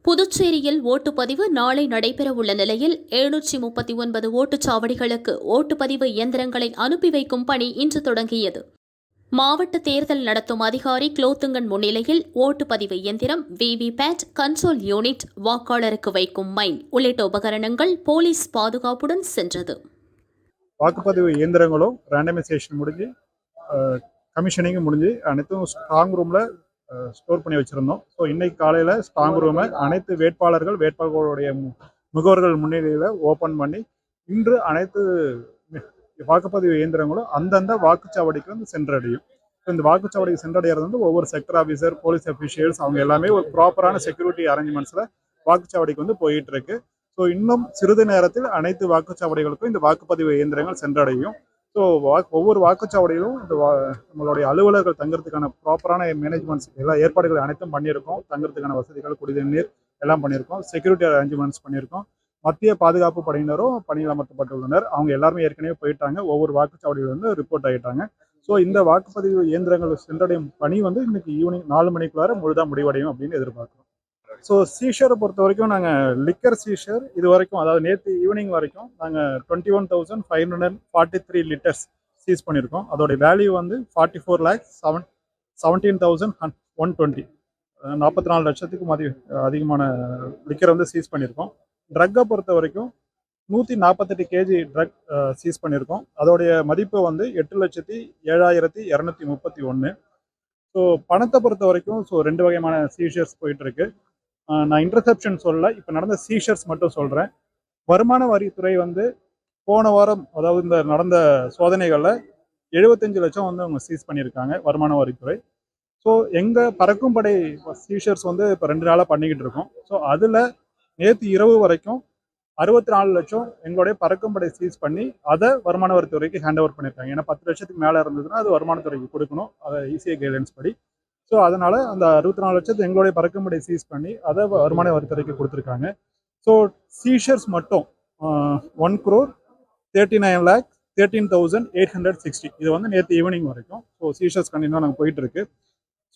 புதுச்சேரியில் ஓட்டுப்பதிவு நாளை நடைபெறவுள்ள நிலையில் 739 ஓட்டுச்சாவடிகளுக்கு ஓட்டுப்பதிவு இயந்திரங்களை அனுப்பி வைக்கும் பணி இன்று தொடங்கியது. மாவட்ட தேர்தல் நடத்தும் அதிகாரி குலோத்துங்கன் முன்னிலையில் ஓட்டுப்பதிவு இயந்திரம், விவிபேட், கண்ட்ரோல் யூனிட், வாக்காளருக்கு வைக்கும் மைன் உள்ளிட்ட உபகரணங்கள் போலீஸ் பாதுகாப்புடன் சென்றது. வாக்குப்பதிவு இயந்திரங்களும் ரேண்டமைசேஷன் முடிஞ்சு கமிஷனிங்கும் முடிஞ்சு அனைத்தும் ஸ்ட்ராங் ரூமில் ஸ்டோர் பண்ணி வச்சுருந்தோம். ஸோ இன்னைக்கு காலையில் ஸ்ட்ராங் ரூமை அனைத்து வேட்பாளர்களுடைய முகவர்கள் முன்னிலையில் ஓப்பன் பண்ணி இன்று அனைத்து வாக்குப்பதிவு இயந்திரங்களும் அந்தந்த வாக்குச்சாவடிக்கு வந்து சென்றடையும். ஸோ இந்த வாக்குச்சாவடிக்கு சென்றடைகிறது வந்து ஒவ்வொரு செக்டர் ஆஃபீஸர், போலீஸ் அஃபீஷியல்ஸ் அவங்க எல்லாமே ஒரு ப்ராப்பரான செக்யூரிட்டி அரேஞ்ச்மெண்ட்ஸில் வாக்குச்சாவடிக்கு வந்து போயிட்டு இருக்கு. ஸோ இன்னும் சிறிது நேரத்தில் அனைத்து வாக்குச்சாவடிகளுக்கும் இந்த வாக்குப்பதிவு இயந்திரங்கள் சென்றடையும். ஸோ ஒவ்வொரு வாக்குச்சாவடியிலும் இந்த நம்மளுடைய அலுவலர்கள் தங்குறதுக்கான ப்ராப்பரான மேனேஜ்மெண்ட்ஸ் எல்லா ஏற்பாடுகள் அனைத்தும் பண்ணியிருக்கோம். தங்குறதுக்கான வசதிகள், குடிநீர் எல்லாம் பண்ணியிருக்கோம். செக்யூரிட்டி அரேஞ்ச்மெண்ட்ஸ் பண்ணியிருக்கோம். மத்திய பாதுகாப்பு படையினரும் பணியில் அமர்த்தப்பட்டுள்ளனர். அவங்க எல்லாருமே ஏற்கனவே போயிட்டாங்க. ஒவ்வொரு வாக்குச்சாவடியில் வந்து ரிப்போர்ட் ஆகிட்டாங்க. ஸோ இந்த வாக்குப்பதிவு இயந்திரங்கள் சென்றடையும் பணி வந்து இன்னைக்கு ஈவினிங் 4 மணிக்குள்ளார முழுதாக முடிவடையும் அப்படின்னு எதிர்பார்க்குறோம். ஸோ சீஷரை பொறுத்த வரைக்கும் நாங்கள் லிக்கர் சீஷர் இது வரைக்கும், அதாவது நேற்று ஈவினிங் வரைக்கும் நாங்கள் 21,543 லிட்டர்ஸ் சீஸ் பண்ணியிருக்கோம். அதோடைய வேல்யூ வந்து 44,17,120 44 லட்சத்துக்கும் அதிகமான லிக்கர் வந்து சீஸ் பண்ணியிருக்கோம். ட்ரக்கை பொறுத்த வரைக்கும் 148 கேஜி ட்ரக் சீஸ் பண்ணியிருக்கோம். அதோடைய மதிப்பு வந்து 8,07,231. ஸோ பணத்தை பொறுத்த வரைக்கும் 2 வகையான சீஷர்ஸ் போயிட்டு இருக்கு. நான் இன்டர்செப்ஷன் சொல்லலை, இப்போ நடந்த சீஷர்ஸ் மட்டும் சொல்கிறேன். வருமான வரித்துறை வந்து போன வாரம், அதாவது இந்த நடந்த சோதனைகளில் 75 லட்சம் வந்து அவங்க சீஸ் பண்ணியிருக்காங்க வருமான வரித்துறை. ஸோ எங்கள் பறக்கும் படை சீஷர்ஸ் வந்து இப்போ 2 நாளாக பண்ணிக்கிட்டு இருக்கோம். ஸோ அதில் நேற்று இரவு வரைக்கும் 64 லட்சம் எங்களுடைய பறக்கும் படை சீஸ் பண்ணி அதை வருமான வரித்துறைக்கு ஹேண்ட் ஓவர் பண்ணியிருக்காங்க. ஏன்னா 10 லட்சத்துக்கு மேலே இருந்ததுன்னா அது வருமானத்துறைக்கு கொடுக்கணும், அதை ஈஸியாக கைட்லைன்ஸ் படி. ஸோ அதனால் அந்த 64 லட்சத்தை எங்களுடைய பறக்கும்படை சீஸ் பண்ணி அதை வருமான வரித்துறைக்கு கொடுத்துருக்காங்க. ஸோ சீஷர்ஸ் மட்டும் 1,39,13,860 இது வந்து நேற்று ஈவினிங் வரைக்கும். ஸோ சீஷர்ஸ் கண்டிப்பாக நாங்கள் போயிட்டு இருக்கு.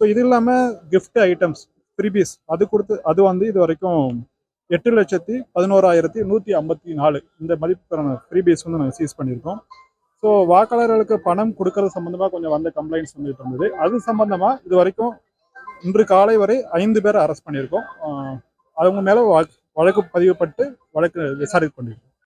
ஸோ இது இல்லாமல் கிஃப்ட் ஐட்டம்ஸ், ஃப்ரீபீஸ் அது வந்து இது வரைக்கும் 8,11,154 இந்த மதிப்புக்கான ஃப்ரீபீஸ் வந்து நாங்கள் சீஸ் பண்ணியிருக்கோம். ஸோ வாக்காளர்களுக்கு பணம் கொடுக்கறது சம்பந்தமாக கொஞ்சம் வந்த கம்ப்ளைண்ட்ஸ் வந்துட்டு இருந்தது. அது சம்பந்தமாக இது வரைக்கும் இன்று காலை வரை 5 பேரை அரெஸ்ட் பண்ணியிருக்கோம். அவங்க மேலே வழக்கு பதிவுப்பட்டு வழக்கு விசாரித்து கொண்டிருக்கோம்.